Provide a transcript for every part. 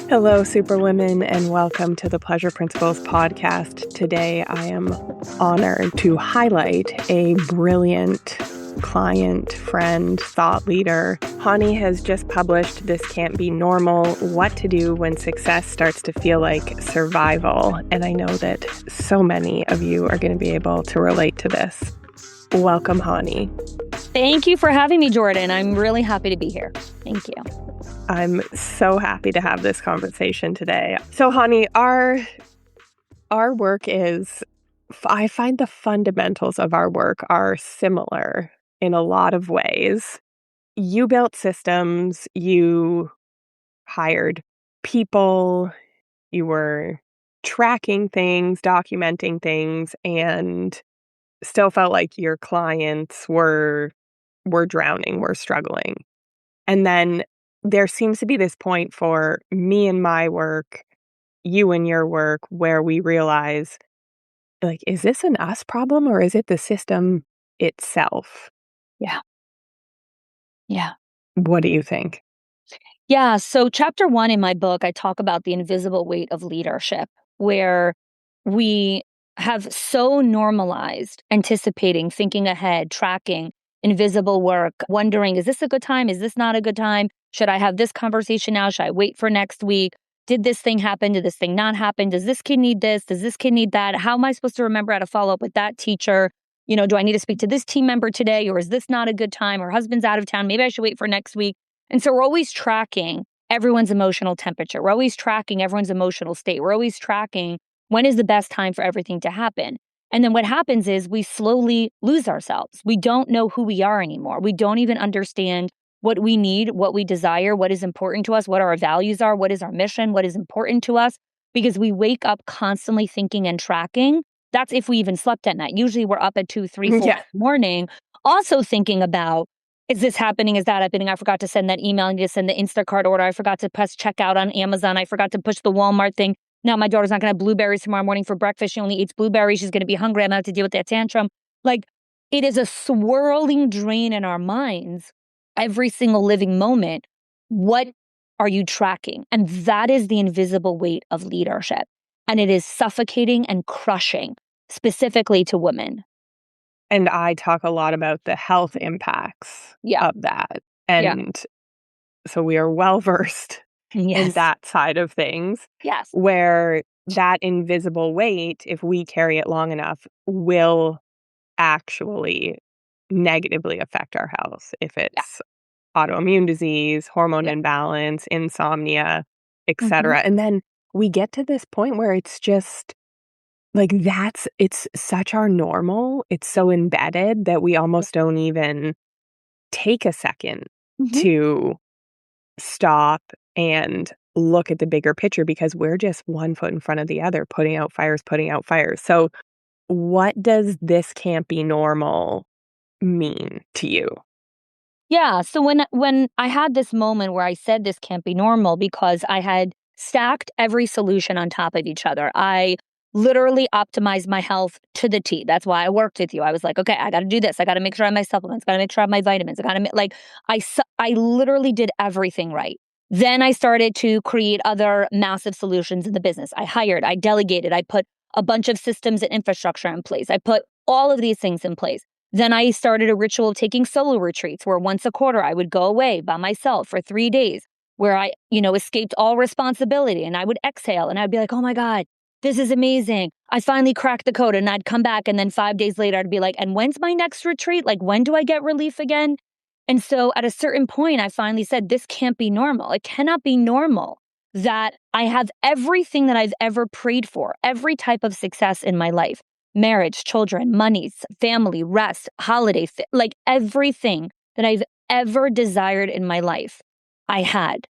Hello, Superwomen, and welcome to the Pleasure Principles podcast. Today, I am honored to highlight a brilliant client, friend, thought leader. Chanie has just published This Can't Be Normal, What to Do When Success Starts to Feel Like Survival. And I know that so many of you are going to be able to relate to this. Welcome, Chanie. Thank you for having me, Jordan. I'm really happy to be here. Thank you. I'm so happy to have this conversation today. So, Chanie, our work is, I find the fundamentals of our work are similar in a lot of ways. You built systems, you hired people, you were tracking things, documenting things, and still felt like your clients were drowning, were struggling. And then there seems to be this point for me and my work, you and your work, where we realize, like, is this an us problem or is it the system itself? Yeah. Yeah. What do you think? Yeah. So, chapter 1 in my book, I talk about the invisible weight of leadership, where we have so normalized anticipating, thinking ahead, tracking, invisible work, wondering, is this a good time? Is this not a good time? Should I have this conversation now? Should I wait for next week? Did this thing happen? Did this thing not happen? Does this kid need this? Does this kid need that? How am I supposed to remember how to follow up with that teacher? Do I need to speak to this team member today? Or is this not a good time? Or husband's out of town. Maybe I should wait for next week. And so we're always tracking everyone's emotional temperature. We're always tracking everyone's emotional state. We're always tracking when is the best time for everything to happen. And then what happens is we slowly lose ourselves. We don't know who we are anymore. We don't even understand what we need, what we desire, what is important to us, what our values are, what is our mission, what is important to us, because we wake up constantly thinking and tracking. That's if we even slept at night. Usually we're up at 2, 3, 4 in the morning, also thinking about, is this happening? Is that happening? I forgot to send that email. I need to send the Instacart order. I forgot to press checkout on Amazon. I forgot to push the Walmart thing. Now my daughter's not going to have blueberries tomorrow morning for breakfast. She only eats blueberries. She's going to be hungry. I'm going to have to deal with that tantrum. Like, it is a swirling drain in our minds every single living moment. What are you tracking? And that is the invisible weight of leadership. And it is suffocating and crushing, specifically to women. And I talk a lot about the health impacts of that. And so we are well versed in that side of things. Yes. Where that invisible weight, if we carry it long enough, will actually negatively affect our health. If it's autoimmune disease, hormone imbalance, insomnia, etc. And then we get to this point where it's just like it's such our normal. It's so embedded that we almost don't even take a second to stop and look at the bigger picture because we're just one foot in front of the other, putting out fires. So what does this can't be normal mean to you? Yeah. So when I had this moment where I said this can't be normal because I had stacked every solution on top of each other. I literally optimized my health to the T. That's why I worked with you. I was like, okay, I got to do this. I got to make sure I have my supplements. Got to make sure I have my vitamins. I got to I literally did everything right. Then I started to create other massive solutions in the business. I hired, I delegated, I put a bunch of systems and infrastructure in place. I put all of these things in place. Then I started a ritual of taking solo retreats where once a quarter I would go away by myself for 3 days where I, escaped all responsibility and I would exhale and I'd be like, oh my God, this is amazing. I finally cracked the code and I'd come back. And then 5 days later, I'd be like, and when's my next retreat? Like, when do I get relief again? And so at a certain point, I finally said, this can't be normal. It cannot be normal that I have everything that I've ever prayed for, every type of success in my life. Marriage, children, money, family, rest, holiday, like everything that I've ever desired in my life, I had.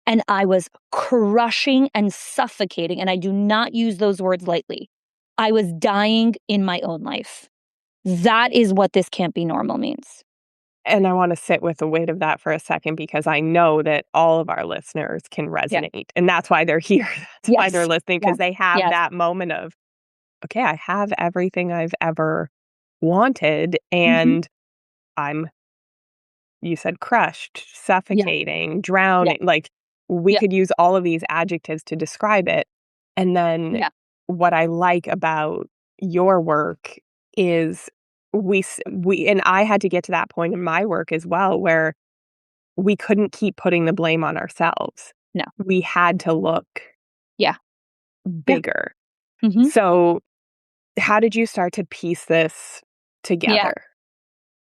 And I was crushing and suffocating, and I do not use those words lightly. I was dying in my own life. That is what this can't be normal means. And I want to sit with the weight of that for a second because I know that all of our listeners can resonate. And that's why they're here. That's why they're listening, because they have that moment of, okay, I have everything I've ever wanted and I'm, you said crushed, suffocating, drowning. Like we Yeah. could use all of these adjectives to describe it. And then Yeah. what I like about your work is and I had to get to that point in my work as well where we couldn't keep putting the blame on ourselves. No. We had to look Yeah. Yeah. bigger. Mhm. So how did you start to piece this Yeah. together?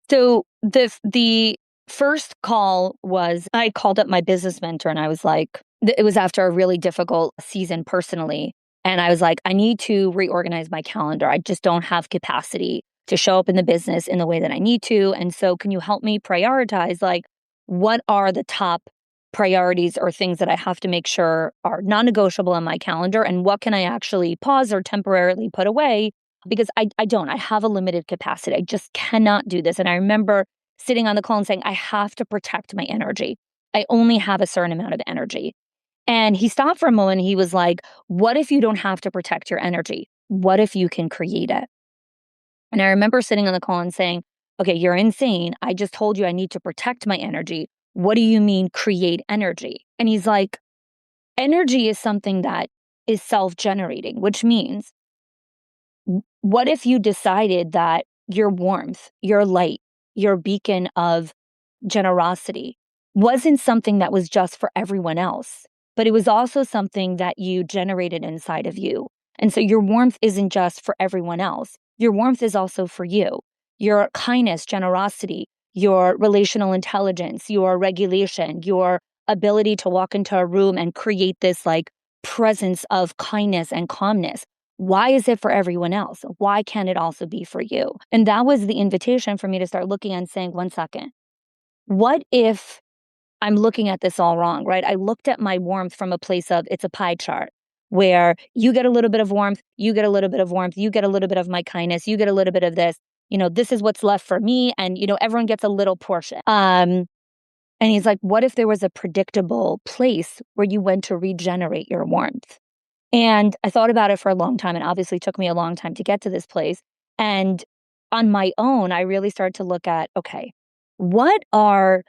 So the first call was I called up my business mentor and I was like, it was after a really difficult season personally. And I was like, I need to reorganize my calendar. I just don't have capacity to show up in the business in the way that I need to. And so can you help me prioritize like what are the top priorities or things that I have to make sure are non-negotiable on my calendar and what can I actually pause or temporarily put away because I have a limited capacity. I just cannot do this. And I remember sitting on the call and saying, I have to protect my energy. I only have a certain amount of energy. And he stopped for a moment. He was like, what if you don't have to protect your energy? What if you can create it? And I remember sitting on the call and saying, okay, you're insane. I just told you I need to protect my energy. What do you mean create energy? And he's like, energy is something that is self-generating, which means what if you decided that your warmth, your light, your beacon of generosity wasn't something that was just for everyone else, but it was also something that you generated inside of you. And so your warmth isn't just for everyone else. Your warmth is also for you. Your kindness, generosity, your relational intelligence, your regulation, your ability to walk into a room and create this like presence of kindness and calmness. Why is it for everyone else? Why can't it also be for you? And that was the invitation for me to start looking and saying, one second, what if I'm looking at this all wrong, right? I looked at my warmth from a place of it's a pie chart where you get a little bit of warmth, you get a little bit of warmth, you get a little bit of my kindness, you get a little bit of this. This is what's left for me. And, everyone gets a little portion. And he's like, what if there was a predictable place where you went to regenerate your warmth? And I thought about it for a long time and obviously took me a long time to get to this place. And on my own, I really started to look at, okay, what are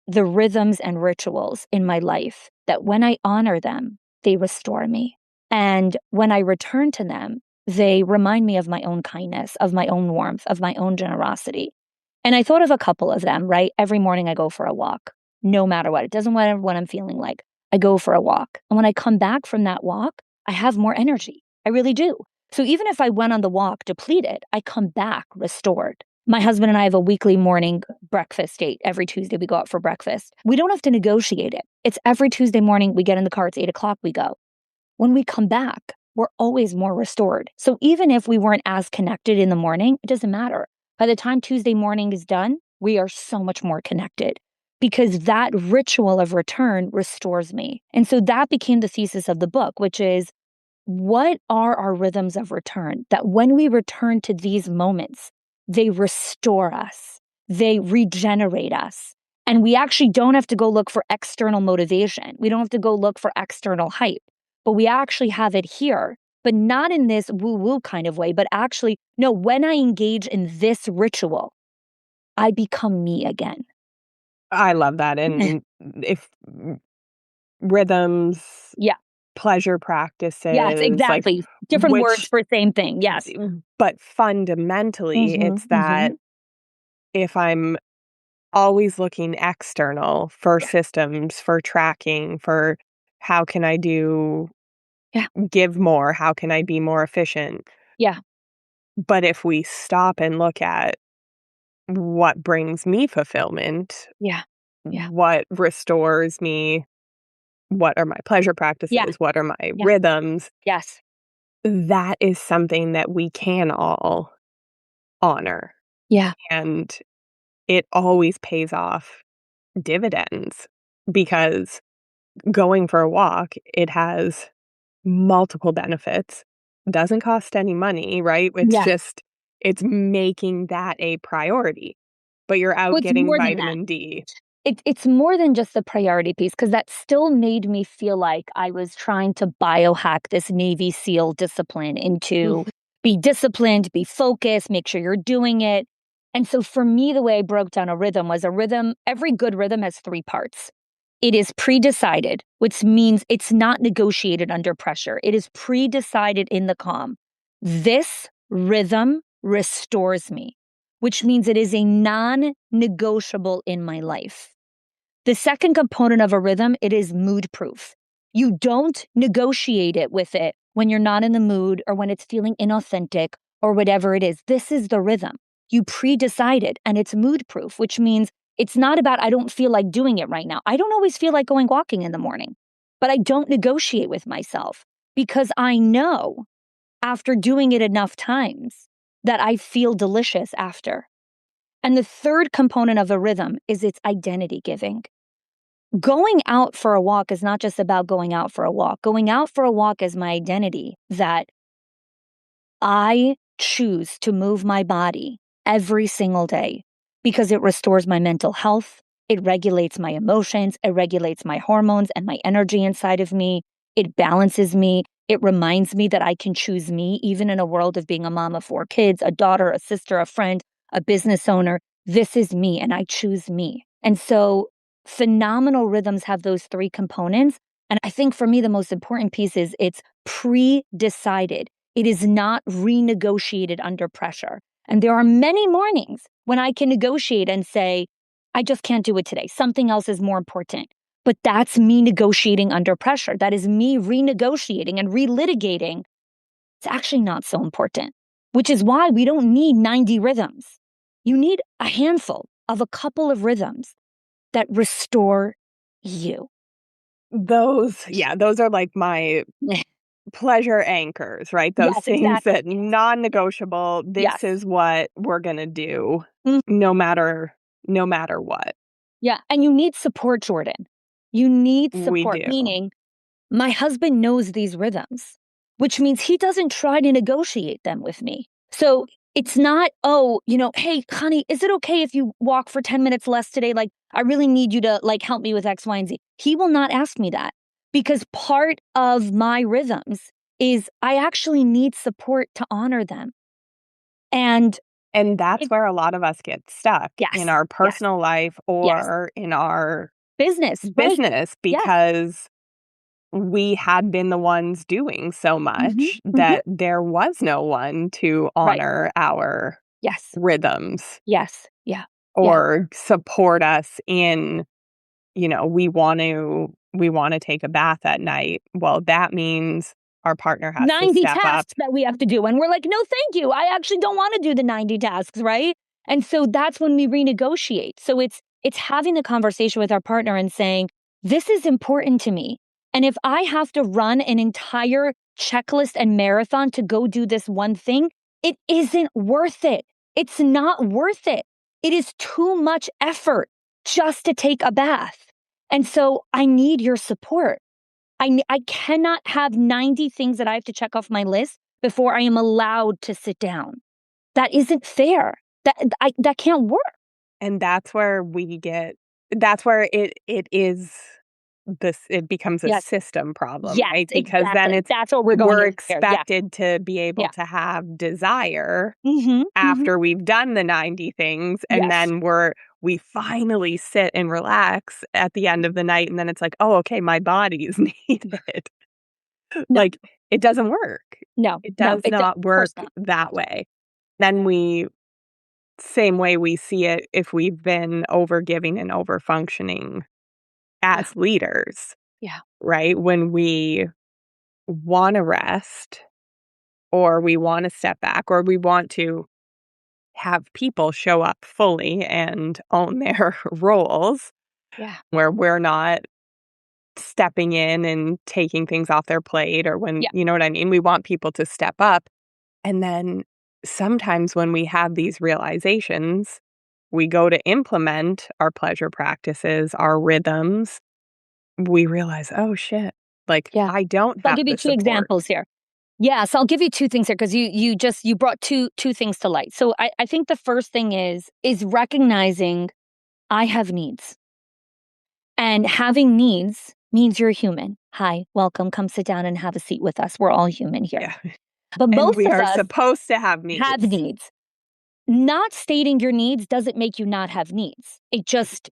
the rhythms and rituals in my life that when I honor them, they restore me. And when I return to them, they remind me of my own kindness, of my own warmth, of my own generosity. And I thought of a couple of them, right? Every morning I go for a walk, no matter what. It doesn't matter what I'm feeling like. I go for a walk. And when I come back from that walk, I have more energy. I really do. So even if I went on the walk depleted, I come back restored. My husband and I have a weekly morning breakfast date. Every Tuesday we go out for breakfast. We don't have to negotiate it. It's every Tuesday morning. We get in the car. It's 8:00. We go. When we come back, we're always more restored. So even if we weren't as connected in the morning, it doesn't matter. By the time Tuesday morning is done, we are so much more connected because that ritual of return restores me. And so that became the thesis of the book, which is what are our rhythms of return? That when we return to these moments, they restore us, they regenerate us. And we actually don't have to go look for external motivation. We don't have to go look for external hype, but we actually have it here, but not in this woo-woo kind of way, but actually, no, when I engage in this ritual, I become me again. I love that. And if rhythms, Yeah. pleasure Yes, practices, like exactly. Different words which, for same thing. Yes. but fundamentally, it's that Mhm. if I'm always looking external for Yeah. systems, for tracking, for how can I Yeah. give more? How can I be more efficient? Yeah. But if we stop and look at what brings me fulfillment, Yeah. Yeah. what restores me, what are my pleasure Yeah. practices, what are my Yeah. rhythms, Yes. that is something that we can all honor. Yeah. And it always pays off dividends because going for a walk, it has multiple benefits, doesn't cost any money, right? Yeah. It's making that a priority, but you're Well, out it's getting more than that. vitamin D. It's more than just the priority piece because that still made me feel like I was trying to biohack this Navy SEAL discipline into be disciplined, be focused, make sure you're doing it. And so for me, the way I broke down a rhythm was every good rhythm has three parts. It is pre-decided, which means it's not negotiated under pressure. It is pre-decided in the calm. This rhythm restores me, which means it is a non-negotiable in my life. The second component of a rhythm, it is mood proof. You don't negotiate it with it when you're not in the mood or when it's feeling inauthentic or whatever it is. This is the rhythm. You pre-decide it and it's mood proof, which means it's not about, I don't feel like doing it right now. I don't always feel like going walking in the morning, but I don't negotiate with myself because I know after doing it enough times that I feel delicious after. And the third component of a rhythm is its identity giving. Going out for a walk is not just about going out for a walk. Going out for a walk is my identity that I choose to move my body every single day because it restores my mental health. It regulates my emotions. It regulates my hormones and my energy inside of me. It balances me. It reminds me that I can choose me, even in a world of being a mom of 4 kids, a daughter, a sister, a friend, a business owner. This is me and I choose me. And so phenomenal rhythms have those 3 components. And I think for me, the most important piece is it's pre-decided. It is not renegotiated under pressure. And there are many mornings when I can negotiate and say, I just can't do it today. Something else is more important. But that's me negotiating under pressure. That is me renegotiating and relitigating. It's actually not so important, which is why we don't need 90 rhythms. You need a handful of a couple of rhythms that restore you. Those are like my pleasure anchors, right? Those Yes, things exactly. that non-negotiable, this Yes. is what we're going to do Mhm. no matter what. Yeah. And you need support, Jordan. You need We support, do. meaning my husband knows these rhythms, which means he doesn't try to negotiate them with me. So it's not, hey, honey, is it okay if you walk for 10 minutes less today? Like, I really need you to help me with X, Y, and Z. He will not ask me that because part of my rhythms is I actually need support to honor them. And that's where a lot of us get stuck in yes, our yes, personal life yes. or in our Business, right? business Yes. because we had been the ones doing so much Mhm. that there was no one to Right. honor our Yes, rhythms yes, yeah, yeah. or support us in, we want to take a bath at night. Well, that means our partner has to 90 step up. tasks that we have to do. And we're like, no, thank you. I actually don't want to do the 90 tasks, right? And so that's when we renegotiate. So it's having the conversation with our partner and saying, this is important to me. And if I have to run an entire checklist and marathon to go do this one thing, it isn't worth it. It's not worth it. It is too much effort just to take a bath. And so I need your support. I cannot have 90 things that I have to check off my list before I am allowed to sit down. That isn't fair. That can't work. And that's where that's where it becomes a Yes. system problem, Yes, right? Because then exactly. That's what we're going we're in here. Yeah. expected to be able Yeah. to have desire Mm-hmm. after we've done the 90 things, and Yes. then we finally sit and relax at the end of the night, and then it's like, "Oh, okay, my body is needed." No. Like, it doesn't work. No. It No. does not Of course work not. that way. Then same way we see it if we've been overgiving and overfunctioning Yeah. as leaders, Yeah. right? When we wanna rest or we wanna step back or we want to have people show up fully and own their roles Yeah. where we're not stepping in and taking things off their plate or when Yeah. you know what I mean? We want people to step up. And then sometimes when we have these realizations, we go to implement our pleasure practices, our rhythms, we realize, "Oh, shit. Like, Yeah. I don't I'll have give you the 2 support." examples here. Yes, I'll give you 2 things here because you brought two things to light. So I think the first thing is recognizing I have needs. And having needs means you're human. Hi, welcome. Come sit down and have a seat with us. We're all human here. Yeah. But And most we of are us supposed to have have needs. needs. Not stating your needs doesn't make you not have needs. It just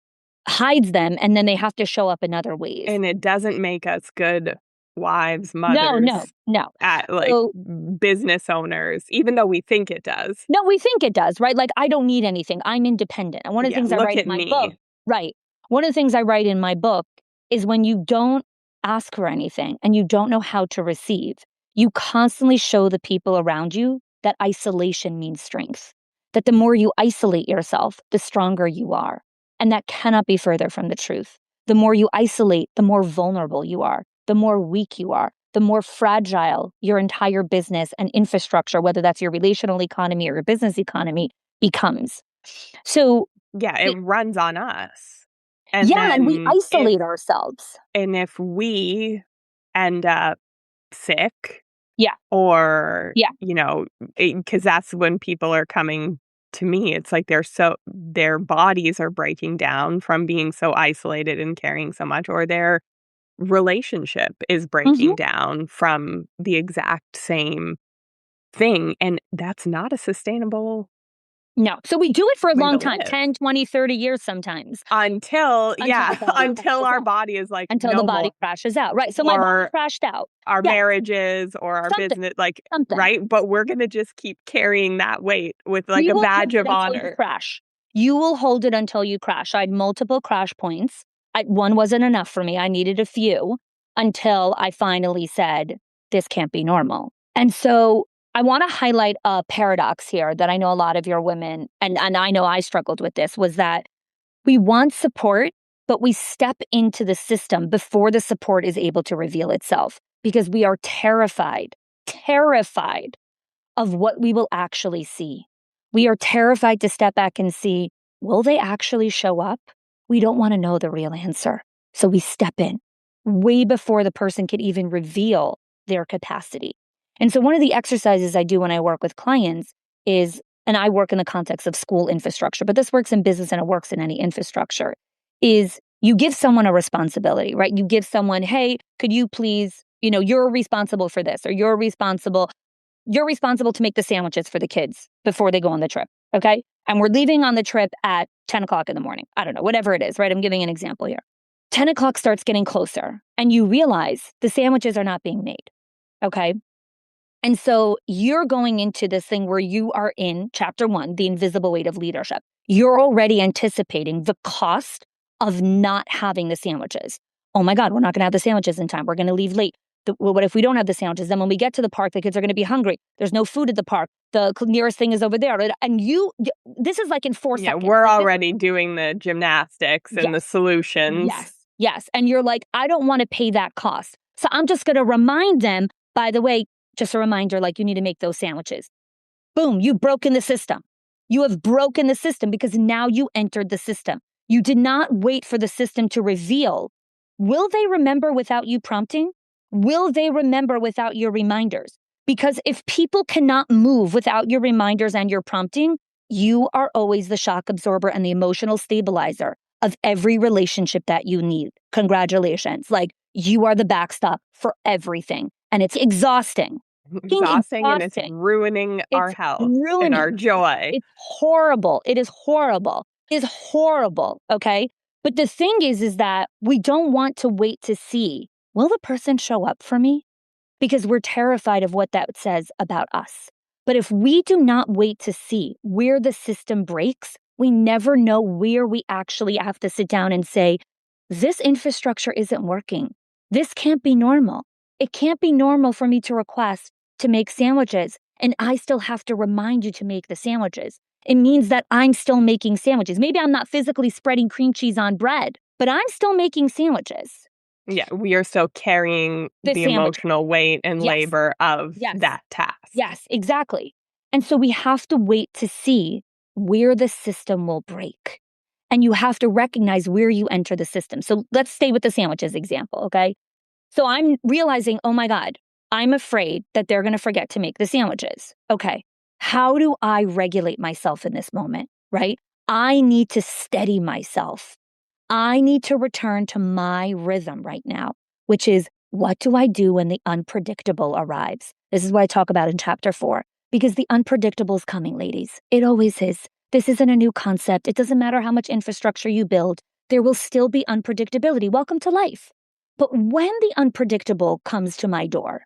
hides them, and then they have to show up in other ways. And it doesn't make us good wives, No. mothers, at So, business owners, even though we think it does. no, we think it does, right? Like, I don't need anything. I'm independent. And one of the things I look write at in my me. book, right? One of the things I write in my book is when you don't ask for anything and you don't know how to receive, you constantly show the people around you that isolation means strength. That the more you isolate yourself, the stronger you are. And that cannot be further from the truth. The more you isolate, the more vulnerable you are, the more weak you are, the more fragile your entire business and infrastructure, whether that's your relational economy or your business economy, becomes. So, it runs on us. And we isolate ourselves. And if we end up sick, or because that's when people are coming to me, it's like their bodies are breaking down from being so isolated and carrying so much, or their relationship is breaking down from the exact same thing, and that's not a sustainable. No. So we do it for a long time, 10, 20, 30 years sometimes. Until our body is like, until no the body more. crashes out. Right. So my body crashed out. Our marriages or our business, right? But we're going to just keep carrying that weight with a badge of honor. You crash. You will hold it until you crash. I had multiple crash points. One wasn't enough for me. I needed a few until I finally said, this can't be normal. And so I want to highlight a paradox here that I know a lot of your women, and I know I struggled with this, was that we want support, but we step into the system before the support is able to reveal itself because we are terrified of what we will actually see. We are terrified to step back and see, will they actually show up? We don't want to know the real answer. So we step in way before the person could even reveal their capacity. And so one of the exercises I do when I work with clients is, and I work in the context of school infrastructure, but this works in business and it works in any infrastructure, is you give someone a responsibility, right? You give someone, hey, could you please, you're responsible for this, or you're responsible to make the sandwiches for the kids before they go on the trip, okay? And we're leaving on the trip at 10 o'clock in the morning. I don't know, whatever it is, right? I'm giving an example here. 10 o'clock starts getting closer and you realize the sandwiches are not being made, okay? And so you're going into this thing where you are in chapter 1, the invisible weight of leadership. You're already anticipating the cost of not having the sandwiches. Oh my God, we're not going to have the sandwiches in time. We're going to leave late. What if we don't have the sandwiches? Then when we get to the park, the kids are going to be hungry. There's no food at the park. The nearest thing is over there. And this is like in 4 seconds. Yeah, we're already doing the gymnastics and the solutions. Yes. And you're like, I don't want to pay that cost. So I'm just going to remind them, by the way, just a reminder, you need to make those sandwiches. Boom, you've broken the system. You have broken the system because now you entered the system. You did not wait for the system to reveal. Will they remember without you prompting? Will they remember without your reminders? Because if people cannot move without your reminders and your prompting, you are always the shock absorber and the emotional stabilizer of every relationship that you need. Congratulations. You are the backstop for everything. And it's exhausting. And it's ruining our health and our joy. It's horrible. It is horrible. It is horrible. Okay. But the thing is that we don't want to wait to see, will the person show up for me? Because we're terrified of what that says about us. But if we do not wait to see where the system breaks, we never know where we actually have to sit down and say, this infrastructure isn't working. This can't be normal. It can't be normal for me to request to make sandwiches, and I still have to remind you to make the sandwiches. It means that I'm still making sandwiches. Maybe I'm not physically spreading cream cheese on bread, but I'm still making sandwiches. Yeah, we are still carrying the emotional weight and labor of that task. Yes, exactly. And so we have to wait to see where the system will break. And you have to recognize where you enter the system. So let's stay with the sandwiches example, okay? So I'm realizing, oh my God, I'm afraid that they're going to forget to make the sandwiches. Okay, how do I regulate myself in this moment, right? I need to steady myself. I need to return to my rhythm right now, which is, what do I do when the unpredictable arrives? This is what I talk about in chapter 4, because the unpredictable is coming, ladies. It always is. This isn't a new concept. It doesn't matter how much infrastructure you build. There will still be unpredictability. Welcome to life. But when the unpredictable comes to my door,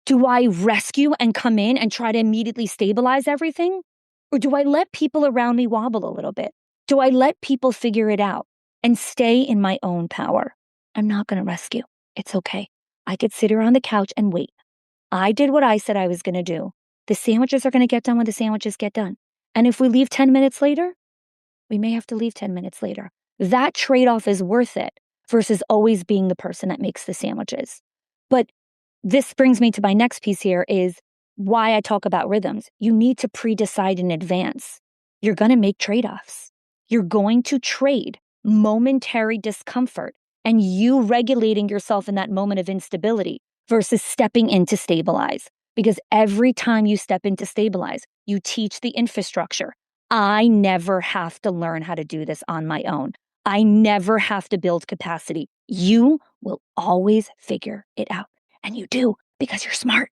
do I rescue and come in and try to immediately stabilize everything? Or do I let people around me wobble a little bit? Do I let people figure it out and stay in my own power? I'm not going to rescue. It's okay. I could sit here on the couch and wait. I did what I said I was going to do. The sandwiches are going to get done when the sandwiches get done. And if we leave 10 minutes later, we may have to leave 10 minutes later. That trade-off is worth it versus always being the person that makes the sandwiches. But this brings me to my next piece here is why I talk about rhythms. You need to pre-decide in advance. You're going to make trade-offs. You're going to trade momentary discomfort and you regulating yourself in that moment of instability versus stepping in to stabilize. Because every time you step in to stabilize, you teach the infrastructure. I never have to learn how to do this on my own. I never have to build capacity. You will always figure it out. And you do because you're smart.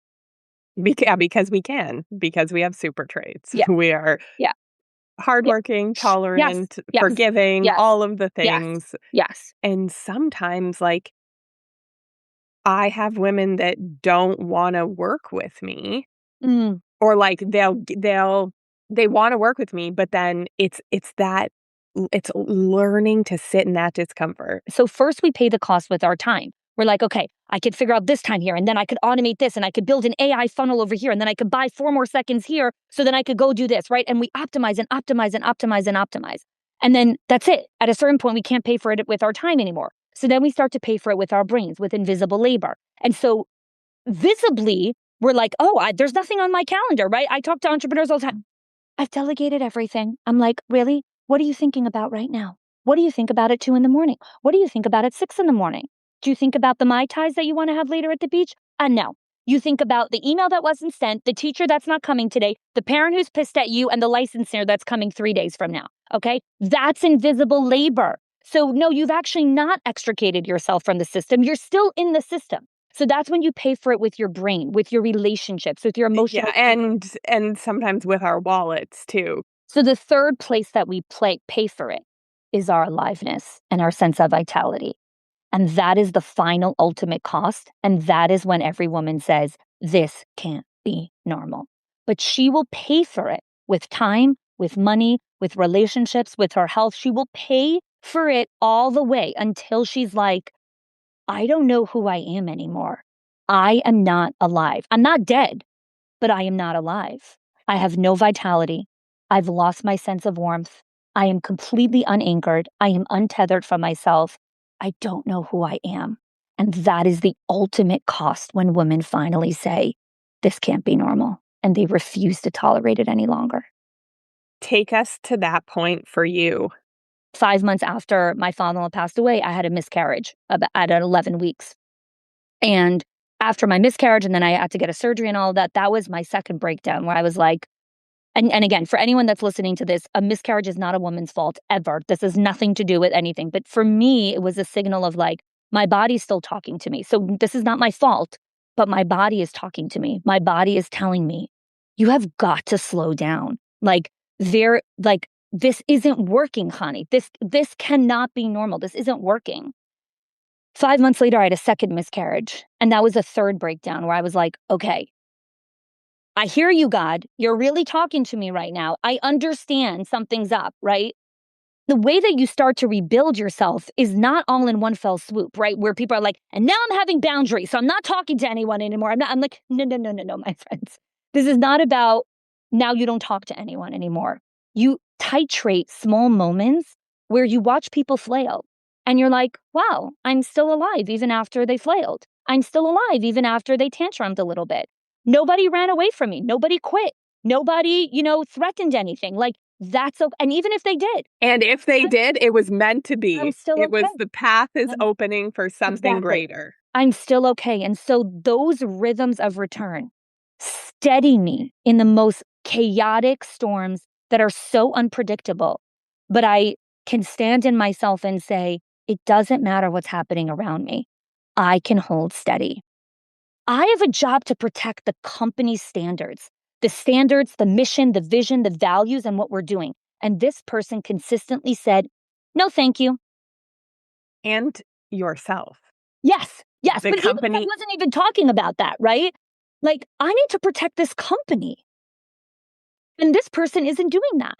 Because we can, because we have super traits. Yeah. We are hardworking, tolerant, forgiving, all of the things. Yes. And sometimes, like, I have women that don't want to work with me, or like they want to work with me, but then it's learning to sit in that discomfort. So first we pay the cost with our time. We're like, okay, I could figure out this time here, and then I could automate this, and I could build an AI funnel over here, and then I could buy 4 more seconds here, so then I could go do this, right? And we optimize and optimize and optimize and optimize. And then that's it. At a certain point, we can't pay for it with our time anymore. So then we start to pay for it with our brains, with invisible labor. And so visibly, we're like, oh, there's nothing on my calendar, right? I talk to entrepreneurs all the time. I've delegated everything. I'm like, really? What are you thinking about right now? What do you think about at 2 a.m? What do you think about at 6 a.m? Do you think about the Mai Tais that you want to have later at the beach? No. You think about the email that wasn't sent, the teacher that's not coming today, the parent who's pissed at you, and the licensor that's coming 3 days from now, okay? That's invisible labor. So no, you've actually not extricated yourself from the system. You're still in the system. So that's when you pay for it with your brain, with your relationships, with your emotional. Yeah, and sometimes with our wallets too. So the third place that we pay for it is our aliveness and our sense of vitality. And that is the final ultimate cost. And that is when every woman says, this can't be normal. But she will pay for it with time, with money, with relationships, with her health. She will pay for it all the way until she's like, I don't know who I am anymore. I am not alive. I'm not dead, but I am not alive. I have no vitality. I've lost my sense of warmth. I am completely unanchored. I am untethered from myself. I don't know who I am. And that is the ultimate cost when women finally say, this can't be normal. And they refuse to tolerate it any longer. Take us to that point for you. 5 months after my father-in-law passed away, I had a miscarriage at 11 weeks. And after my miscarriage, and then I had to get a surgery and all of that, that was my second breakdown where I was like, and again, for anyone that's listening to this, a miscarriage is not a woman's fault ever. This has nothing to do with anything. But for me, it was a signal of like, my body's still talking to me. So this is not my fault, but my body is talking to me. My body is telling me, you have got to slow down. This isn't working, honey. This cannot be normal. This isn't working. 5 months later, I had a second miscarriage. And that was a third breakdown where I was like, okay, I hear you, God. You're really talking to me right now. I understand something's up, right? The way that you start to rebuild yourself is not all in one fell swoop, right? Where people are like, and now I'm having boundaries, so I'm not talking to anyone anymore. I'm like, no, my friends. This is not about now you don't talk to anyone anymore. You titrate small moments where you watch people flail. And you're like, wow, I'm still alive even after they flailed. I'm still alive even after they tantrumed a little bit. Nobody ran away from me. Nobody quit. Nobody, threatened anything. Like, that's okay. And even if they did. And if they did, it was meant to be. I'm still It was okay. the path is opening for something greater. I'm still okay. And so those rhythms of return steady me in the most chaotic storms that are so unpredictable. But I can stand in myself and say, it doesn't matter what's happening around me. I can hold steady. I have a job to protect the company's standards, the mission, the vision, the values, and what we're doing. And this person consistently said, no, thank you. And yourself. Yes. Yes. The But company- even I wasn't even talking about that, right? Like, I need to protect this company. And this person isn't doing that.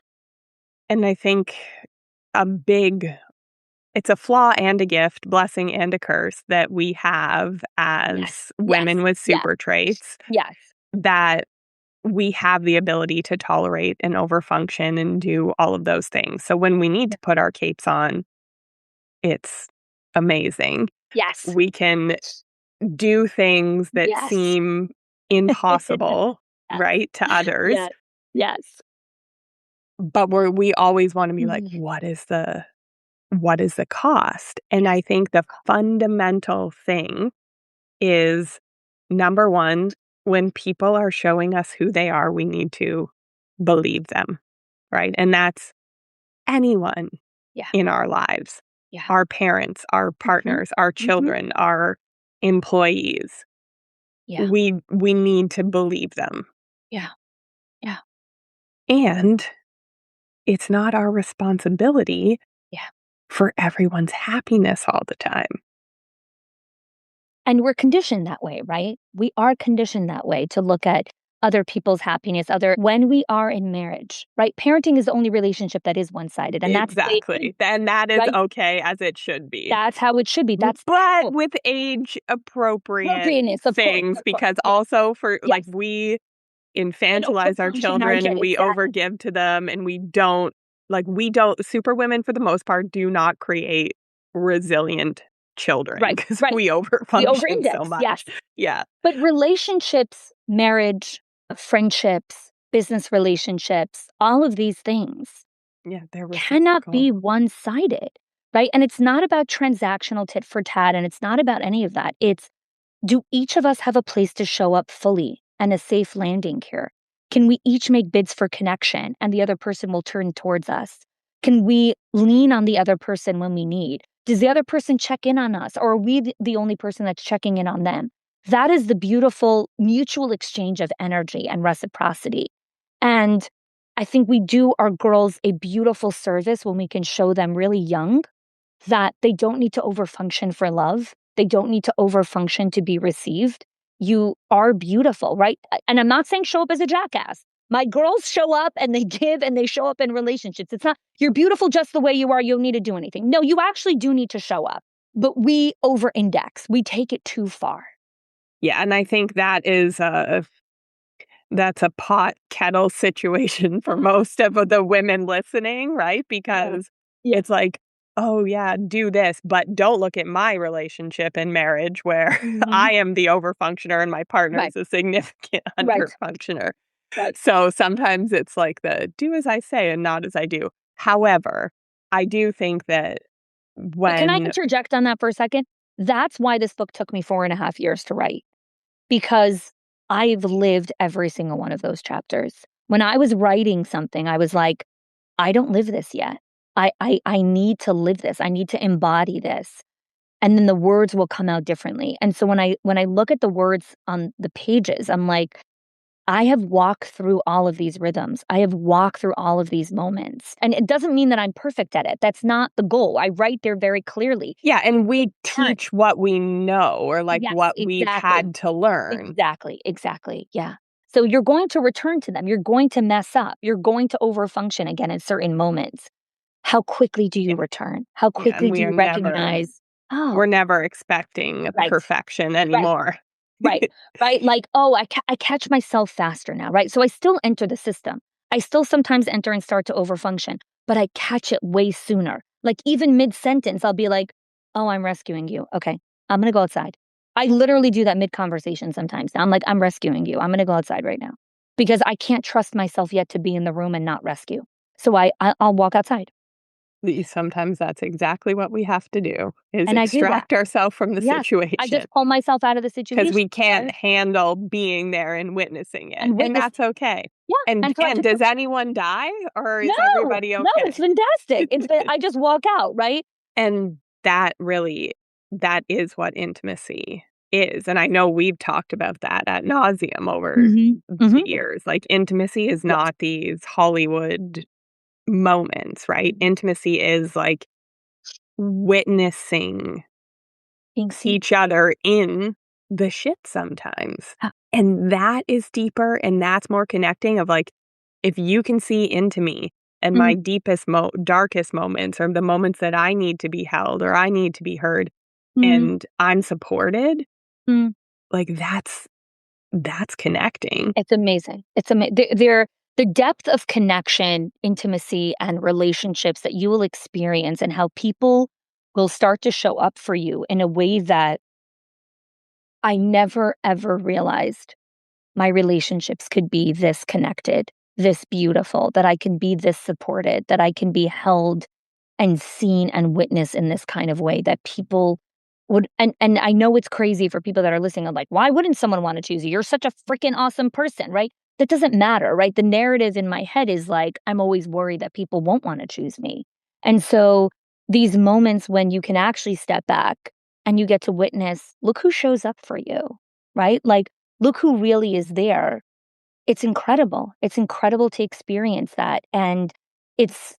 And I think it's a flaw and a gift, blessing and a curse that we have as women with super traits. Yes. That we have the ability to tolerate and overfunction and do all of those things. So when we need to put our capes on, it's amazing. Yes. We can do things that seem impossible, right, to others. Yes. But we always want to be like, what is the cost? And I think the fundamental thing is, number one, when people are showing us who they are, we need to believe them, right? And that's anyone in our lives. Yeah. Our parents, our partners, our children, our employees. Yeah. We need to believe them. Yeah. Yeah. And it's not our responsibility for everyone's happiness all the time. And we're conditioned that way, right? We are conditioned that way to look at other people's happiness, when we are in marriage, right? Parenting is the only relationship that is one-sided. And that's exactly. And that is okay, as it should be. That's how it should be. But with age appropriate things, because also for like we infantilize our children and we overgive to them, and we don't superwomen for the most part do not create resilient children, because we overfunction so much. Yeah. But relationships, marriage, friendships, business relationships, all of these things cannot be one-sided, right? And it's not about transactional tit for tat, and it's not about any of that. It's, do each of us have a place to show up fully and a safe landing here? Can we each make bids for connection and the other person will turn towards us? Can we lean on the other person when we need? Does the other person check in on us, or are we the only person that's checking in on them? That is the beautiful mutual exchange of energy and reciprocity. And I think we do our girls a beautiful service when we can show them really young that they don't need to overfunction for love. They don't need to overfunction to be received. You are beautiful, right? And I'm not saying show up as a jackass. My girls show up and they give and they show up in relationships. It's not, you're beautiful just the way you are. You don't need to do anything. No, you actually do need to show up. But we over-index. We take it too far. Yeah, and I think that's a pot kettle situation for most of the women listening, right? Because it's like, oh yeah, do this, but don't look at my relationship and marriage where I am the overfunctioner and my partner is a significant underfunctioner. Right. So sometimes it's like the do as I say and not as I do. However, I do think that Can I interject on that for a second? That's why this book took me 4.5 years to write, because I've lived every single one of those chapters. When I was writing something, I was like, I don't live this yet. I need to live this. I need to embody this. And then the words will come out differently. And so when I look at the words on the pages, I'm like, I have walked through all of these rhythms. I have walked through all of these moments. And it doesn't mean that I'm perfect at it. That's not the goal. I write there very clearly. Yeah, and we teach what we know, or what we've had to learn. Exactly. Yeah. So you're going to return to them. You're going to mess up. You're going to overfunction again in certain moments. How quickly do you return? How quickly do you recognize? We're never expecting perfection anymore. Right. Like, I catch myself faster now, right? So I still enter the system. I still sometimes enter and start to overfunction, but I catch it way sooner. Like even mid-sentence, I'll be like, oh, I'm rescuing you. Okay, I'm going to go outside. I literally do that mid-conversation sometimes. Now I'm like, I'm rescuing you. I'm going to go outside right now because I can't trust myself yet to be in the room and not rescue. So I'll walk outside. Sometimes that's exactly what we have to do, is extract ourselves from the situation. I just pull myself out of the situation. Because we can't handle being there and witnessing it. And that's okay. Yeah. And does anyone die, or is everybody okay? No, it's fantastic. I just walk out, right? And that is what intimacy is. And I know we've talked about that ad nauseum over the years. Like, intimacy is not these Hollywood moments, right? Intimacy is like witnessing each other in the shit sometimes. And that is deeper and that's more connecting of like, if you can see into me and my deepest, darkest moments or the moments that I need to be held or I need to be heard and I'm supported, like that's connecting. It's amazing. It's amazing. The depth of connection, intimacy, and relationships that you will experience and how people will start to show up for you in a way that I never, ever realized my relationships could be this connected, this beautiful, that I can be this supported, that I can be held and seen and witnessed in this kind of way that people would, and I know it's crazy for people that are listening. I'm like, why wouldn't someone want to choose you? You're such a freaking awesome person, right? That doesn't matter, right? The narrative in my head is like, I'm always worried that people won't want to choose me. And so these moments when you can actually step back and you get to witness, look who shows up for you, right? Like, look who really is there. It's incredible. It's incredible to experience that. And it's,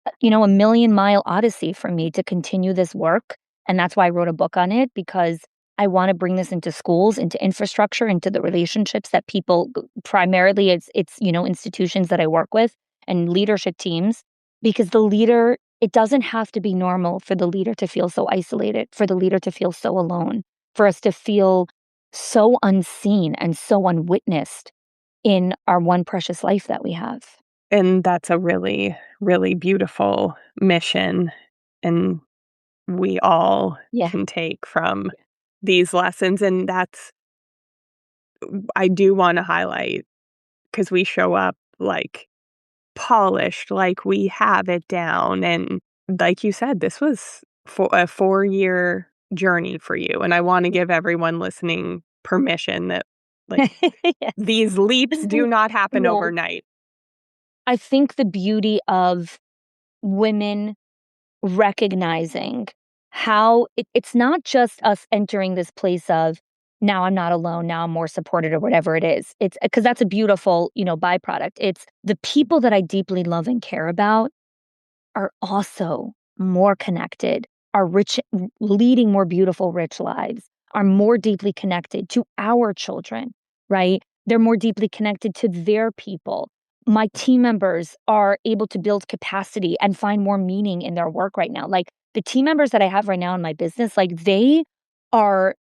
a 1,000,000-mile odyssey for me to continue this work. And that's why I wrote a book on it, because I want to bring this into schools, into infrastructure, into the relationships that people, primarily it's institutions that I work with and leadership teams, because the leader, it doesn't have to be normal for the leader to feel so isolated, for the leader to feel so alone, for us to feel so unseen and so unwitnessed in our one precious life that we have. And that's a really, really beautiful mission. And we all can take from these lessons. And I do want to highlight, because we show up like polished, like we have it down. And like you said, this was for a 4-year journey for you. And I want to give everyone listening permission that like these leaps do not happen overnight. I think the beauty of women recognizing how it's not just us entering this place of, now I'm not alone, now I'm more supported, or whatever it is. It's because that's a beautiful, byproduct. It's the people that I deeply love and care about are also more connected, are rich, leading more beautiful, rich lives, are more deeply connected to our children, right? They're more deeply connected to their people. My team members are able to build capacity and find more meaning in their work right now. Like the team members that I have right now in my business, like they are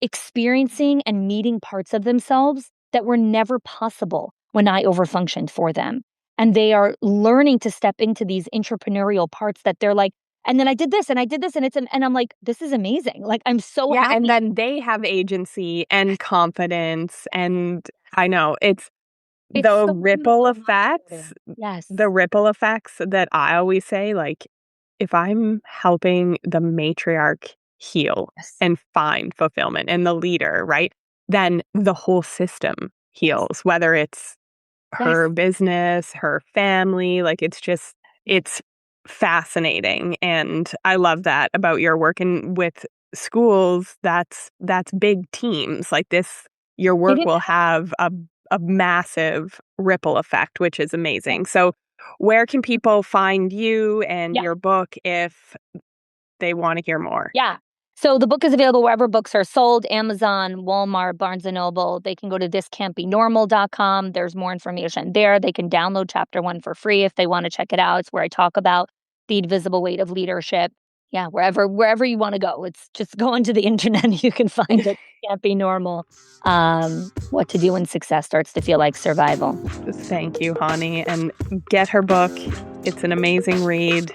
experiencing and meeting parts of themselves that were never possible when I overfunctioned for them. And they are learning to step into these entrepreneurial parts that they're like, and then I did this and I did this and and I'm like, this is amazing. Like, I'm so happy. And then they have agency and confidence. And I know it's the so ripple effects. Yes. The ripple effects that I always say, like, if I'm helping the matriarch heal and find fulfillment and the leader, right, then the whole system heals, whether it's her business, her family, like it's fascinating. And I love that about your work. And with schools, that's big teams like this. Your work will have a massive ripple effect, which is amazing. So where can people find you and your book if they want to hear more? Yeah. So the book is available wherever books are sold: Amazon, Walmart, Barnes & Noble. They can go to thiscan'tbenormal.com. There's more information there. They can download chapter 1 for free if they want to check it out. It's where I talk about the invisible weight of leadership. Yeah, wherever you want to go. It's just go onto the internet. You can find it. Can't Be Normal. What to do when success starts to feel like survival. Thank you, Chanie. And get her book. It's an amazing read.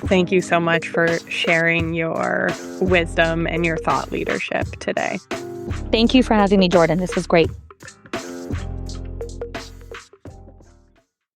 Thank you so much for sharing your wisdom and your thought leadership today. Thank you for having me, Jordan. This was great.